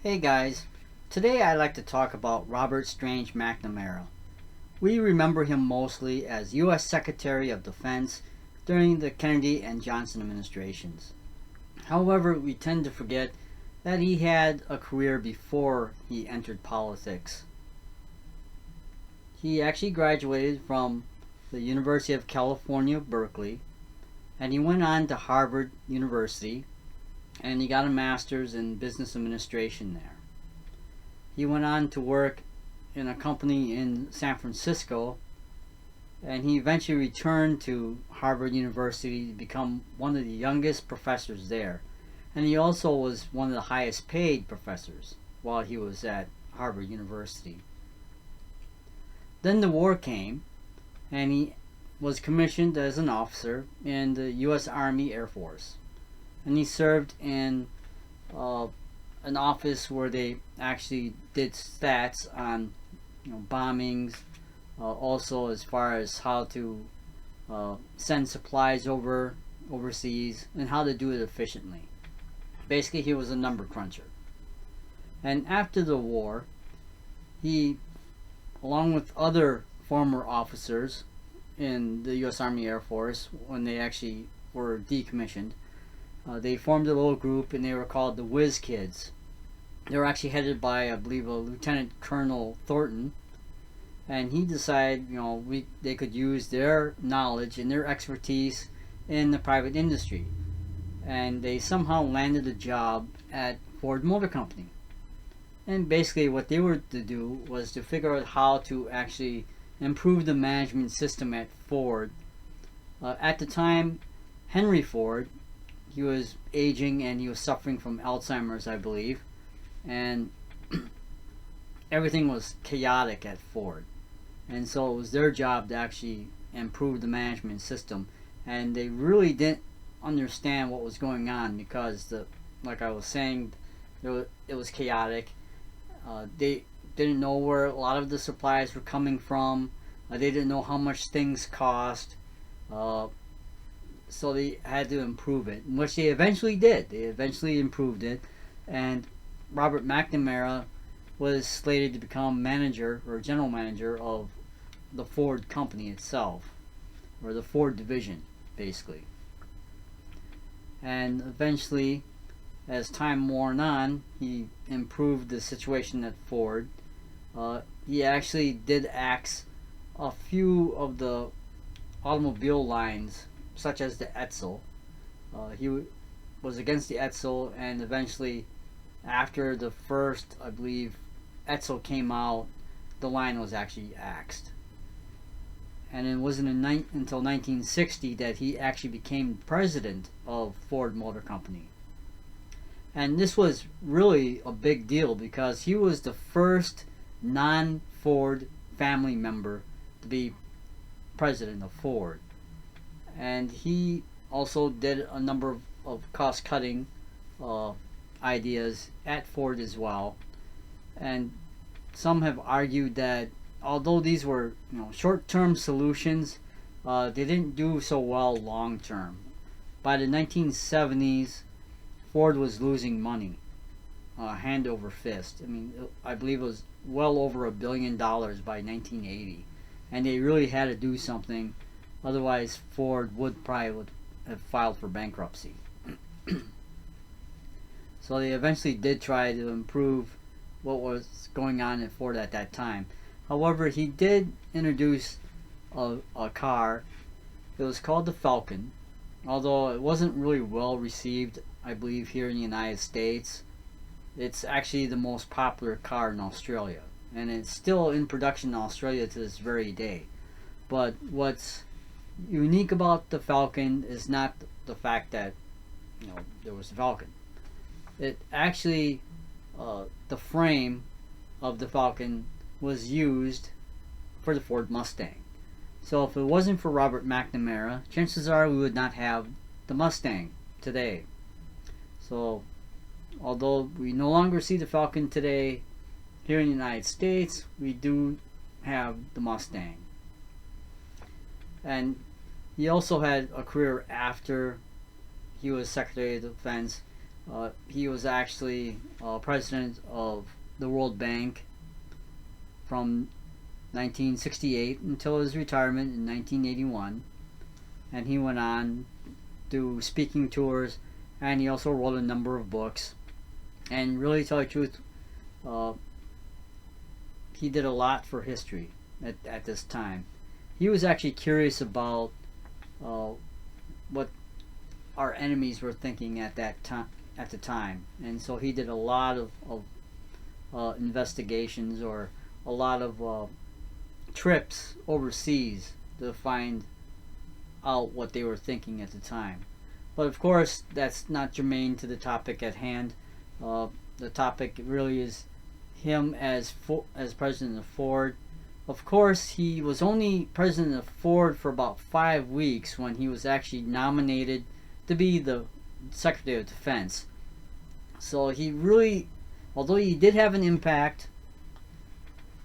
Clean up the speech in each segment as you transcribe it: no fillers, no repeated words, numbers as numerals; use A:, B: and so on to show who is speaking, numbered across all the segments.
A: Hey guys, today I'd like to talk about Robert Strange McNamara. We remember him mostly as U.S. Secretary of Defense during the Kennedy and Johnson administrations. However, we tend to forget that he had a career before he entered politics. He actually graduated from the University of California, Berkeley, and he went on to Harvard University and he got a master's in business administration there. He went on to work in a company in San Francisco, and he eventually returned to Harvard University to become one of the youngest professors there. And he also was one of the highest paid professors while he was at Harvard University. Then the war came, and he was commissioned as an officer in the U.S. Army Air Force. And he served in an office where they actually did stats on bombings, also as far as how to send supplies overseas and how to do it efficiently. Basically, he was a number cruncher. And after the war, he, along with other former officers in the U.S. Army Air Force, when they actually were decommissioned, they formed a little group and they were called the Whiz Kids. They were actually headed by, I believe, a Lieutenant Colonel Thornton, and he decided, they could use their knowledge and their expertise in the private industry, and they somehow landed a job at Ford Motor Company. And basically, what they were to do was to figure out how to actually improve the management system at Ford. At the time, Henry Ford, he was aging and he was suffering from Alzheimer's, I believe, and everything was chaotic at Ford. And so it was their job to actually improve the management system, and they really didn't understand what was going on because, like I was saying, it was chaotic. They didn't know where a lot of the supplies were coming from. They didn't know how much things cost. So they had to improve it, which they eventually did. They eventually improved it, and Robert McNamara was slated to become manager or general manager of the Ford company itself, or the Ford division, basically. And eventually, as time wore on, he improved the situation at Ford. He actually did axe a few of the automobile lines, such as the Edsel. He was against the Edsel, and eventually, after the first, I believe, Edsel came out, the line was actually axed. And it wasn't until 1960 that he actually became president of Ford Motor Company. And this was really a big deal because he was the first non-Ford family member to be president of Ford. And he also did a number of cost-cutting ideas at Ford as well. And some have argued that although these were short-term solutions, they didn't do so well long-term. By the 1970s, Ford was losing money, hand over fist. I believe it was well over $1 billion by 1980, and they really had to do something. Otherwise, Ford would have filed for bankruptcy. So they eventually did try to improve what was going on at Ford at that time. However, he did introduce a car. It was called the Falcon, although it wasn't really well received, I believe, here in the United States. It's actually the most popular car in Australia, and it's still in production in Australia to this very day. But what's unique about the Falcon is not the fact that there was a Falcon. It actually, the frame of the Falcon was used for the Ford Mustang. So if it wasn't for Robert McNamara, chances are we would not have the Mustang today. So although we no longer see the Falcon today here in the United States, we do have the Mustang. And he also had a career after he was Secretary of Defense. He was actually president of the World Bank from 1968 until his retirement in 1981, and he went on to speaking tours, and he also wrote a number of books. And really, to tell you the truth, he did a lot for history at this time. He was actually curious about what our enemies were thinking at that time, at the time, and so he did a lot of investigations, or a lot of trips overseas to find out what they were thinking at the time. But of course, that's not germane to the topic at hand. The topic really is him as president of Ford. Of course, he was only president of Ford for about 5 weeks when he was actually nominated to be the Secretary of Defense. So he really, although he did have an impact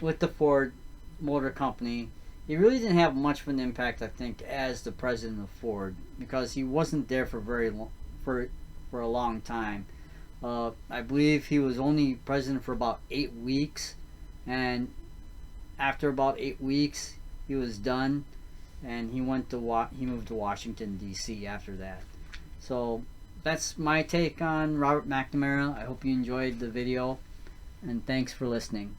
A: with the Ford Motor Company, he really didn't have much of an impact, I think, as the president of Ford, because he wasn't there for very long, for a long time. I believe he was only president for about 8 weeks, and after about 8 weeks, he was done, and he moved to Washington D.C. after that. So that's my take on Robert McNamara. I hope you enjoyed the video, and thanks for listening.